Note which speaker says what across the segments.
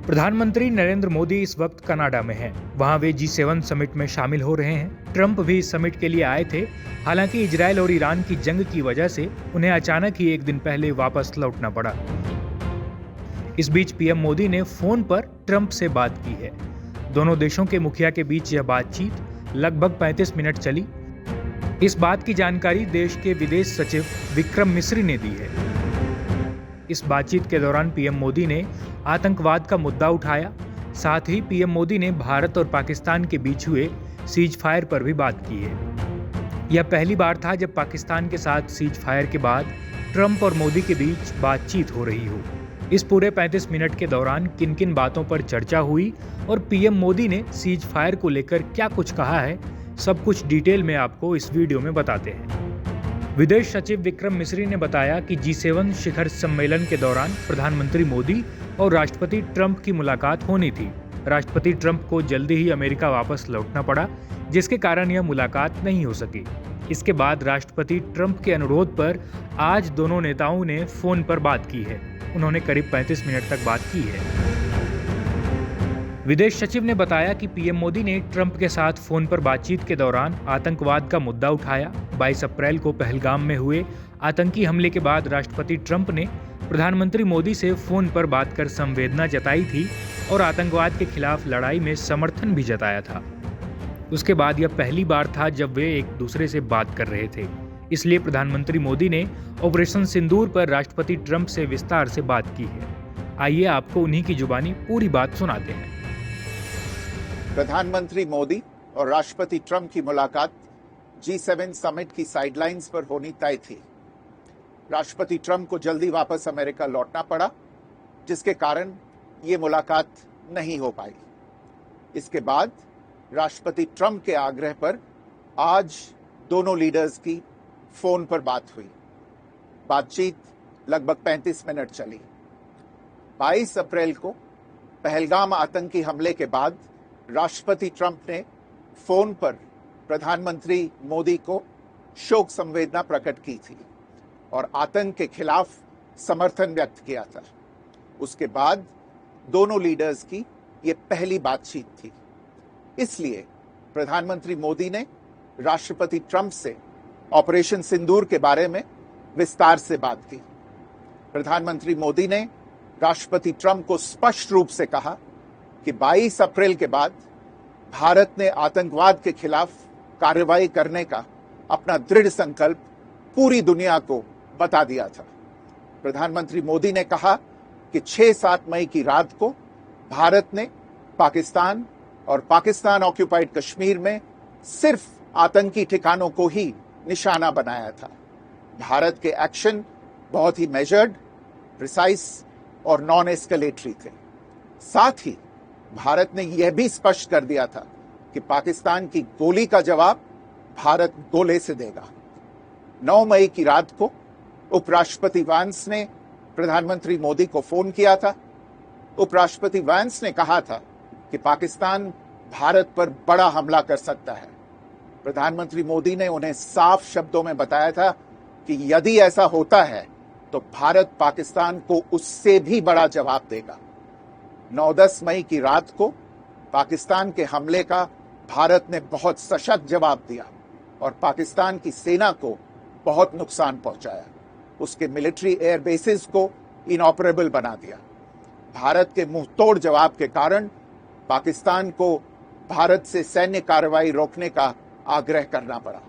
Speaker 1: प्रधानमंत्री नरेंद्र मोदी इस वक्त कनाडा में हैं। वहां वे G7 समिट में शामिल हो रहे हैं। ट्रंप भी इस समिट के लिए आए थे। हालांकि इजरायल और ईरान की जंग की वजह से उन्हें अचानक ही एक दिन पहले वापस लौटना पड़ा। इस बीच पीएम मोदी ने फोन पर ट्रंप से बात की है। दोनों देशों के मुखिया के बीच यह बातचीत लगभग 35 मिनट चली। इस बात की जानकारी देश के विदेश सचिव विक्रम मिस्री ने दी है। इस बातचीत के दौरान पीएम मोदी ने आतंकवाद का मुद्दा उठाया। साथ ही पीएम मोदी ने भारत और पाकिस्तान के बीच हुए सीज फायर पर भी बात की है। यह पहली बार था जब पाकिस्तान के साथ सीज फायर के बाद ट्रंप और मोदी के बीच बातचीत हो रही हो। इस पूरे 35 मिनट के दौरान किन किन बातों पर चर्चा हुई और पीएम मोदी ने सीज फायर को लेकर क्या कुछ कहा है, सब कुछ डिटेल में आपको इस वीडियो में बताते हैं। विदेश सचिव विक्रम मिस्री ने बताया कि G7 शिखर सम्मेलन के दौरान प्रधानमंत्री मोदी और राष्ट्रपति ट्रंप की मुलाकात होनी थी। राष्ट्रपति ट्रंप को जल्दी ही अमेरिका वापस लौटना पड़ा, जिसके कारण यह मुलाकात नहीं हो सकी। इसके बाद राष्ट्रपति ट्रंप के अनुरोध पर आज दोनों नेताओं ने फोन पर बात की है। उन्होंने करीब 35 मिनट तक बात की है। विदेश सचिव ने बताया कि पीएम मोदी ने ट्रंप के साथ फोन पर बातचीत के दौरान आतंकवाद का मुद्दा उठाया। 22 अप्रैल को पहलगाम में हुए आतंकी हमले के बाद राष्ट्रपति ट्रंप ने प्रधानमंत्री मोदी से फोन पर बात कर संवेदना जताई थी और आतंकवाद के खिलाफ लड़ाई में समर्थन भी जताया था। उसके बाद यह पहली बार था जब वे एक दूसरे से बात कर रहे थे। इसलिए प्रधानमंत्री मोदी ने ऑपरेशन सिंदूर पर राष्ट्रपति ट्रंप से विस्तार से बात की है। आइए आपको उन्हीं की जुबानी पूरी बात सुनाते हैं।
Speaker 2: प्रधानमंत्री मोदी और राष्ट्रपति ट्रंप की मुलाकात G7 समिट की साइडलाइंस पर होनी तय थी। राष्ट्रपति ट्रंप को जल्दी वापस अमेरिका लौटना पड़ा, जिसके कारण ये मुलाकात नहीं हो पाई। इसके बाद राष्ट्रपति ट्रंप के आग्रह पर आज दोनों लीडर्स की फोन पर बात हुई। बातचीत लगभग 35 मिनट चली। 22 अप्रैल को पहलगाम आतंकी हमले के बाद राष्ट्रपति ट्रंप ने फोन पर प्रधानमंत्री मोदी को शोक संवेदना प्रकट की थी और आतंक के खिलाफ समर्थन व्यक्त किया था। उसके बाद दोनों लीडर्स की ये पहली बातचीत थी। इसलिए प्रधानमंत्री मोदी ने राष्ट्रपति ट्रंप से ऑपरेशन सिंदूर के बारे में विस्तार से बात की। प्रधानमंत्री मोदी ने राष्ट्रपति ट्रंप को स्पष्ट रूप से कहा कि 22 अप्रैल के बाद भारत ने आतंकवाद के खिलाफ कार्रवाई करने का अपना दृढ़ संकल्प पूरी दुनिया को बता दिया था। प्रधानमंत्री मोदी ने कहा कि 6-7 मई की रात को भारत ने पाकिस्तान और पाकिस्तान ऑक्यूपाइड कश्मीर में सिर्फ आतंकी ठिकानों को ही निशाना बनाया था। भारत के एक्शन बहुत ही मेजर्ड, प्रिसाइज और नॉन एस्केलेटरी थे। साथ ही भारत ने यह भी स्पष्ट कर दिया था कि पाकिस्तान की गोली का जवाब भारत गोले से देगा। 9 मई की रात को उपराष्ट्रपति वैंस ने प्रधानमंत्री मोदी को फोन किया था। उपराष्ट्रपति वैंस ने कहा था कि पाकिस्तान भारत पर बड़ा हमला कर सकता है। प्रधानमंत्री मोदी ने उन्हें साफ शब्दों में बताया था कि यदि ऐसा होता है तो भारत पाकिस्तान को उससे भी बड़ा जवाब देगा। 9-10 मई की रात को पाकिस्तान के हमले का भारत ने बहुत सशक्त जवाब दिया और पाकिस्तान की सेना को बहुत नुकसान पहुंचाया। उसके मिलिट्री एयर बेसिस को इनऑपरेबल बना दिया। भारत के मुंहतोड़ जवाब के कारण पाकिस्तान को भारत से सैन्य कार्रवाई रोकने का आग्रह करना पड़ा।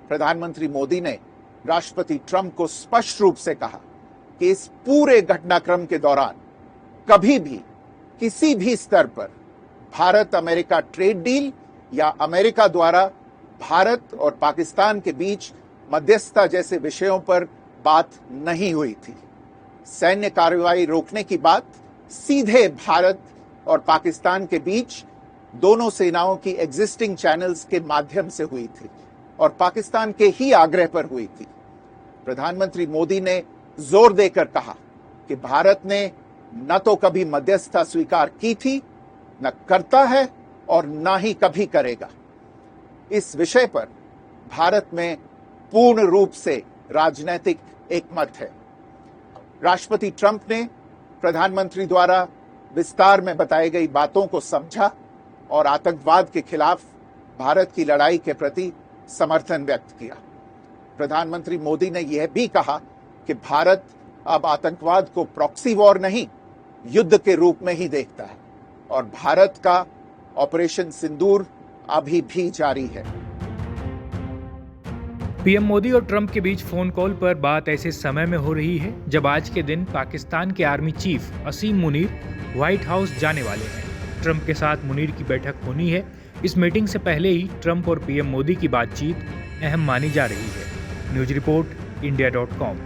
Speaker 2: प्रधानमंत्री मोदी ने राष्ट्रपति ट्रंप को स्पष्ट रूप से कहा कि इस पूरे घटनाक्रम के दौरान कभी भी किसी भी स्तर पर भारत अमेरिका ट्रेड डील या अमेरिका द्वारा भारत और पाकिस्तान के बीच मध्यस्थता जैसे विषयों पर बात नहीं हुई थी। सैन्य कार्रवाई रोकने की बात सीधे भारत और पाकिस्तान के बीच दोनों सेनाओं की एग्जिस्टिंग चैनल्स के माध्यम से हुई थी और पाकिस्तान के ही आग्रह पर हुई थी। प्रधानमंत्री मोदी ने जोर देकर कहा कि भारत ने न तो कभी मध्यस्थता स्वीकार की थी, न करता है और न ही कभी करेगा। इस विषय पर भारत में पूर्ण रूप से राजनीतिक एकमत है। राष्ट्रपति ट्रंप ने प्रधानमंत्री द्वारा विस्तार में बताई गई बातों को समझा और आतंकवाद के खिलाफ भारत की लड़ाई के प्रति समर्थन व्यक्त किया। प्रधानमंत्री मोदी ने यह भी कहा कि भारत अब आतंकवाद को प्रॉक्सी वॉर नहीं, युद्ध के रूप में ही देखता है और भारत का ऑपरेशन सिंदूर अभी भी जारी है।
Speaker 1: पीएम मोदी और ट्रंप के बीच फोन कॉल पर बात ऐसे समय में हो रही है जब आज के दिन पाकिस्तान के आर्मी चीफ असीम मुनीर व्हाइट हाउस जाने वाले हैं। ट्रंप के साथ मुनीर की बैठक होनी है। इस मीटिंग से पहले ही ट्रंप और पीएम मोदी की बातचीत अहम मानी जा रही है। News report इंडिया.com।